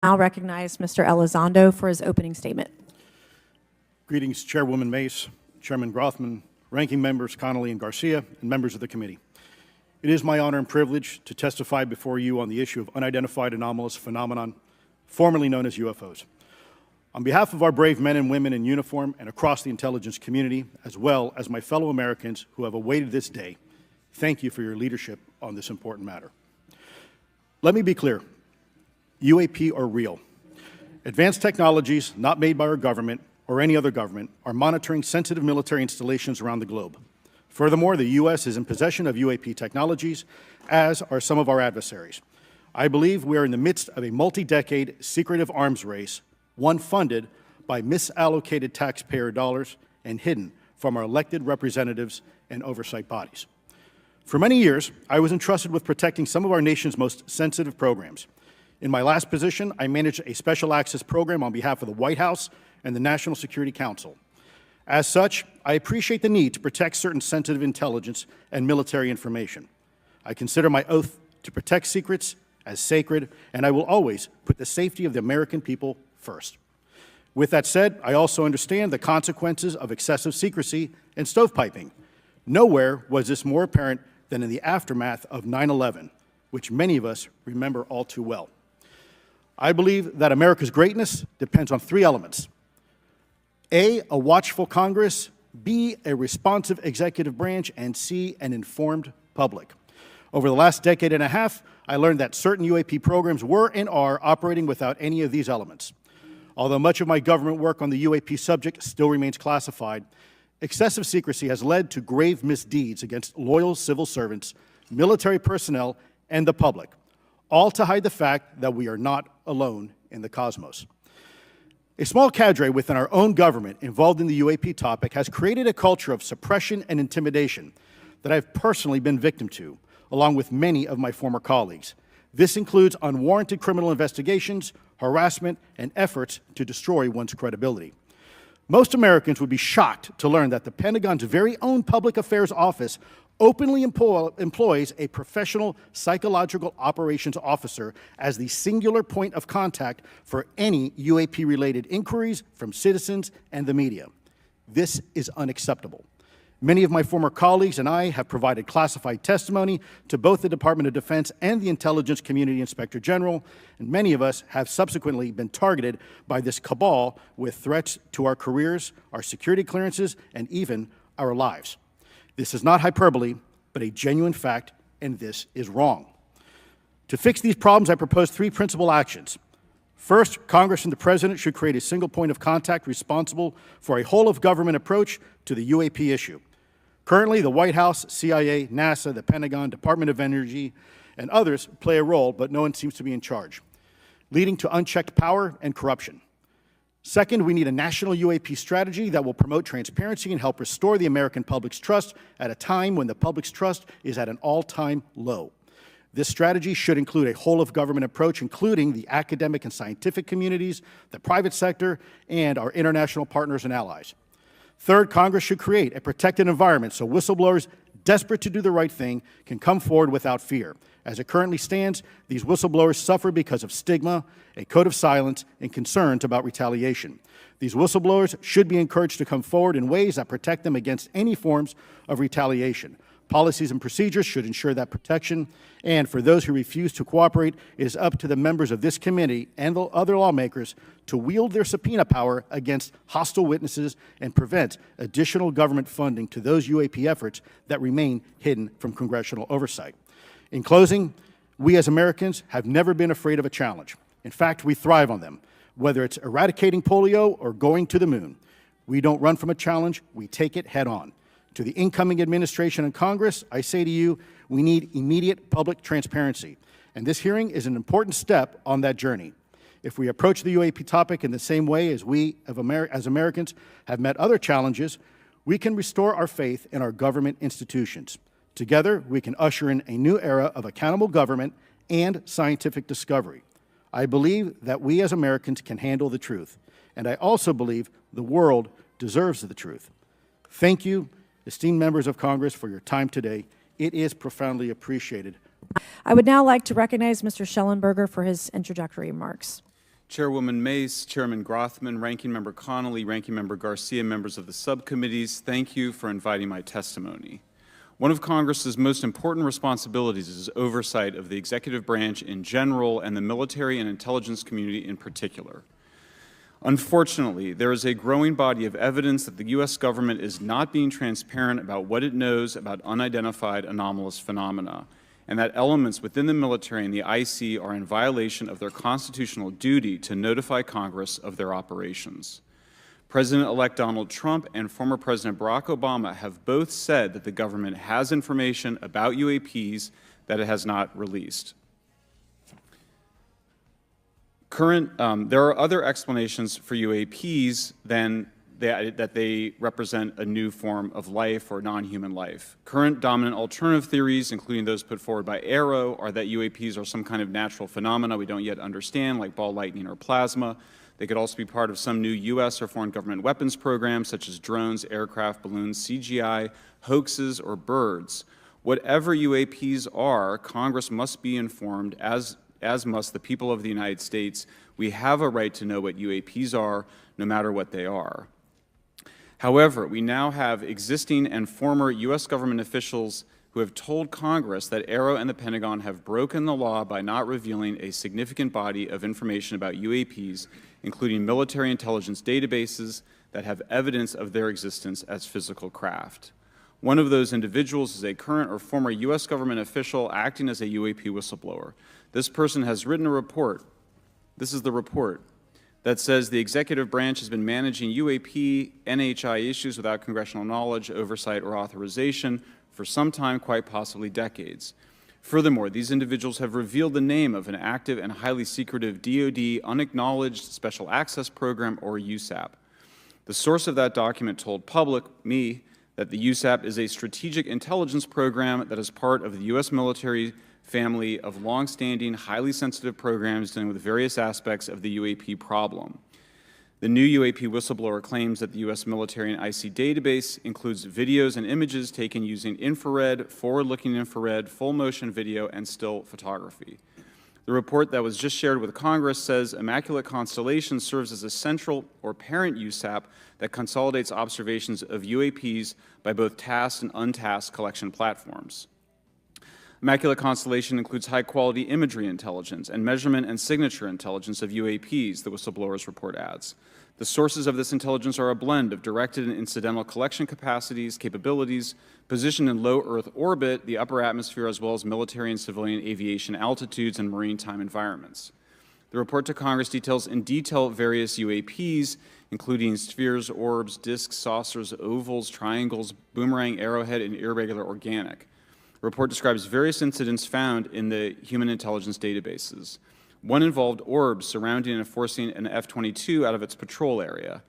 Now recognize Mr. Elizondo for his opening statement. Greetings, Chairwoman Mace, Chairman Grothman, Ranking Members Connolly and Garcia, and members of the committee. It is my honor and privilege to testify before you on the issue of unidentified anomalous phenomenon, formerly known as UFOs. On behalf of our brave men and women in uniform and across the intelligence community, as well as my fellow Americans who have awaited this day, thank you for your leadership on this important matter. Let me be clear. UAP are real. Advanced technologies not made by our government or any other government are monitoring sensitive military installations around the globe. Furthermore, the U.S. is in possession of UAP technologies, as are some of our adversaries. I believe we are in the midst of a multi-decade secretive arms race, one funded by misallocated taxpayer dollars and hidden from our elected representatives and oversight bodies. For many years, I was entrusted with protecting some of our nation's most sensitive programs. In my last position, I managed a special access program on behalf of the White House and the National Security Council. As such, I appreciate the need to protect certain sensitive intelligence and military information. I consider my oath to protect secrets as sacred, and I will always put the safety of the American people first. With that said, I also understand the consequences of excessive secrecy and stovepiping. Nowhere was this more apparent than in the aftermath of 9/11, which many of us remember all too well. I believe that America's greatness depends on three elements. A watchful Congress, B, a responsive executive branch, and C, an informed public. Over the last decade and a half, I learned that certain UAP programs were and are operating without any of these elements. Although much of my government work on the UAP subject still remains classified, excessive secrecy has led to grave misdeeds against loyal civil servants, military personnel, and the public, all to hide the fact that we are not alone in the cosmos. A small cadre within our own government involved in the UAP topic has created a culture of suppression and intimidation that I've personally been victim to, along with many of my former colleagues. This includes unwarranted criminal investigations, harassment, and efforts to destroy one's credibility. Most Americans would be shocked to learn that the Pentagon's very own Public Affairs Office openly employs a professional psychological operations officer as the singular point of contact for any UAP-related inquiries from citizens and the media. This is unacceptable. Many of my former colleagues and I have provided classified testimony to both the Department of Defense and the Intelligence Community Inspector General, and many of us have subsequently been targeted by this cabal with threats to our careers, our security clearances, and even our lives. This is not hyperbole, but a genuine fact, and this is wrong. To fix these problems, I propose three principal actions. First, Congress and the President should create a single point of contact responsible for a whole-of-government approach to the UAP issue. Currently, the White House, CIA, NASA, the Pentagon, Department of Energy, and others play a role, but no one seems to be in charge, leading to unchecked power and corruption. Second, we need a national UAP strategy that will promote transparency and help restore the American public's trust at a time when the public's trust is at an all-time low. This strategy should include a whole-of-government approach, including the academic and scientific communities, the private sector, and our international partners and allies. Third, Congress should create a protected environment so whistleblowers desperate to do the right thing can come forward without fear. As it currently stands, these whistleblowers suffer because of stigma, a code of silence, and concerns about retaliation. These whistleblowers should be encouraged to come forward in ways that protect them against any forms of retaliation. Policies and procedures should ensure that protection, and for those who refuse to cooperate, it is up to the members of this committee and the other lawmakers to wield their subpoena power against hostile witnesses and prevent additional government funding to those UAP efforts that remain hidden from congressional oversight. In closing, we as Americans have never been afraid of a challenge. In fact, we thrive on them, whether it's eradicating polio or going to the moon. We don't run from a challenge, we take it head on. To the incoming administration and Congress, I say to you, we need immediate public transparency, and this hearing is an important step on that journey. If we approach the UAP topic in the same way as we as Americans have met other challenges, we can restore our faith in our government institutions. Together, we can usher in a new era of accountable government and scientific discovery. I believe that we as Americans can handle the truth, and I also believe the world deserves the truth. Thank you, esteemed members of Congress, for your time today. It is profoundly appreciated. I would now like to recognize Mr. Schellenberger for his introductory remarks. Chairwoman Mace, Chairman Grothman, Ranking Member Connolly, Ranking Member Garcia, members of the subcommittees, thank you for inviting my testimony. One of Congress's most important responsibilities is oversight of the executive branch in general and the military and intelligence community in particular. Unfortunately, there is a growing body of evidence that the U.S. government is not being transparent about what it knows about unidentified anomalous phenomena, and that elements within the military and the IC are in violation of their constitutional duty to notify Congress of their operations. President-elect Donald Trump and former President Barack Obama have both said that the government has information about UAPs that it has not released. There are other explanations for UAPs than that they represent a new form of life or non-human life. Current dominant alternative theories, including those put forward by AARO, are that UAPs are some kind of natural phenomena we don't yet understand, like ball lightning or plasma. They could also be part of some new U.S. or foreign government weapons programs, such as drones, aircraft, balloons, CGI, hoaxes, or birds. Whatever UAPs are, Congress must be informed, as must the people of the United States. We have a right to know what UAPs are, no matter what they are. However, we now have existing and former U.S. government officials who have told Congress that AARO and the Pentagon have broken the law by not revealing a significant body of information about UAPs, including military intelligence databases that have evidence of their existence as physical craft. One of those individuals is a current or former U.S. government official acting as a UAP whistleblower. This person has written a report. This is the report that says the executive branch has been managing UAP, NHI issues without congressional knowledge, oversight, or authorization for some time, quite possibly decades. Furthermore, these individuals have revealed the name of an active and highly secretive DoD unacknowledged special access program, or USAP. The source of that document told me, that the USAP is a strategic intelligence program that is part of the U.S. military family of longstanding, highly sensitive programs dealing with various aspects of the UAP problem. The new UAP whistleblower claims that the U.S. military and IC database includes videos and images taken using infrared, forward-looking infrared, full-motion video, and still photography. The report that was just shared with Congress says Immaculate Constellation serves as a central or parent USAP that consolidates observations of UAPs by both tasked and untasked collection platforms. Immaculate Constellation includes high-quality imagery intelligence and measurement and signature intelligence of UAPs, the whistleblower's report adds. The sources of this intelligence are a blend of directed and incidental collection capabilities, positioned in low Earth orbit, the upper atmosphere, as well as military and civilian aviation altitudes and maritime environments. The report to Congress details in detail various UAPs, including spheres, orbs, disks, saucers, ovals, triangles, boomerang, arrowhead, and irregular organic. The report describes various incidents found in the human intelligence databases. One involved orbs surrounding and forcing an F-22 out of its patrol area.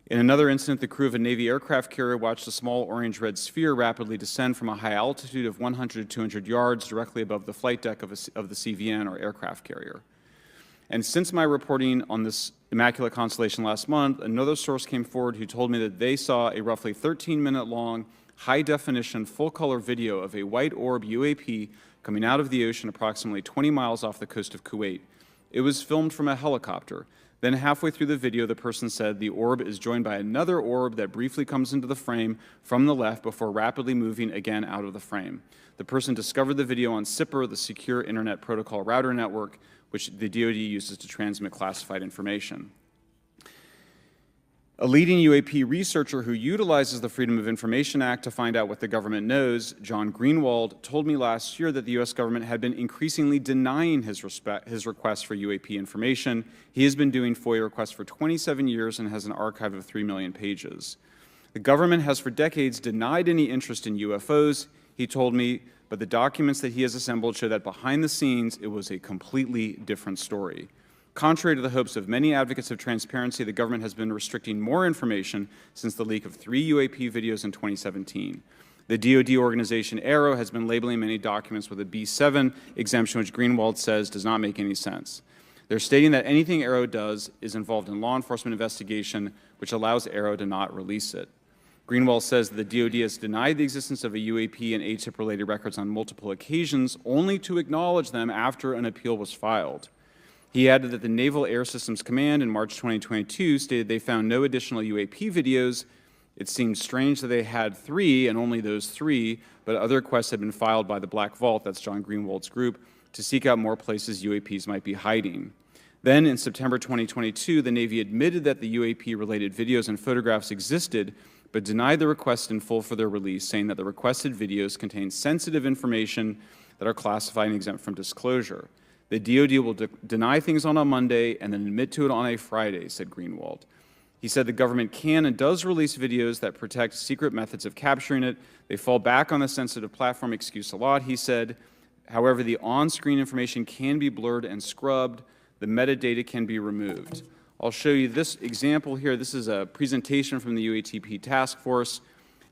In another incident, the crew of a Navy aircraft carrier watched a small orange-red sphere rapidly descend from a high altitude of 100 to 200 yards directly above the flight deck of the CVN, or aircraft carrier. And since my reporting on this Immaculate Constellation last month, another source came forward who told me that they saw a roughly 13-minute-long, high-definition, full-color video of a white orb UAP coming out of the ocean approximately 20 miles off the coast of Kuwait. It was filmed from a helicopter. Then halfway through the video, the person said the orb is joined by another orb that briefly comes into the frame from the left before rapidly moving again out of the frame. The person discovered the video on SIPR, the Secure Internet Protocol Router Network, which the DoD uses to transmit classified information. A leading UAP researcher who utilizes the Freedom of Information Act to find out what the government knows, John Greenwald, told me last year that the U.S. government had been increasingly denying his requests for UAP information. He has been doing FOIA requests for 27 years and has an archive of 3 million pages. The government has for decades denied any interest in UFOs, he told me, but the documents that he has assembled show that behind the scenes it was a completely different story. Contrary to the hopes of many advocates of transparency, the government has been restricting more information since the leak of 3 UAP videos in 2017. The DoD organization AARO has been labeling many documents with a B7 exemption, which Greenwald says does not make any sense. They're stating that anything AARO does is involved in law enforcement investigation, which allows AARO to not release it. Greenwald says that the DoD has denied the existence of a UAP and ATIP-related records on multiple occasions, only to acknowledge them after an appeal was filed. He added that the Naval Air Systems Command in March 2022 stated they found no additional UAP videos. It seemed strange that they had 3 and only those 3, but other requests had been filed by the Black Vault, that's John Greenwald's group, to seek out more places UAPs might be hiding. Then in September 2022, the Navy admitted that the UAP-related videos and photographs existed, but denied the request in full for their release, saying that the requested videos contain sensitive information that are classified and exempt from disclosure. The DoD will deny things on a Monday and then admit to it on a Friday, said Greenwald. He said the government can and does release videos that protect secret methods of capturing it. They fall back on the sensitive platform excuse a lot, he said. However, the on-screen information can be blurred and scrubbed. The metadata can be removed. I'll show you this example here. This is a presentation from the UATP task force.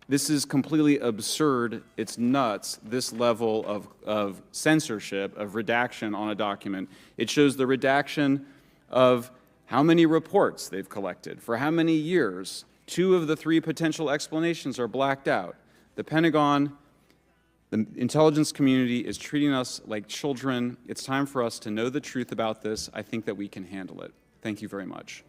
This is completely absurd. It's nuts, this level of censorship, of redaction on a document. It shows the redaction of how many reports they've collected, for how many years. 2 of the 3 potential explanations are blacked out. The Pentagon, the intelligence community is treating us like children. It's time for us to know the truth about this. I think that we can handle it. Thank you very much.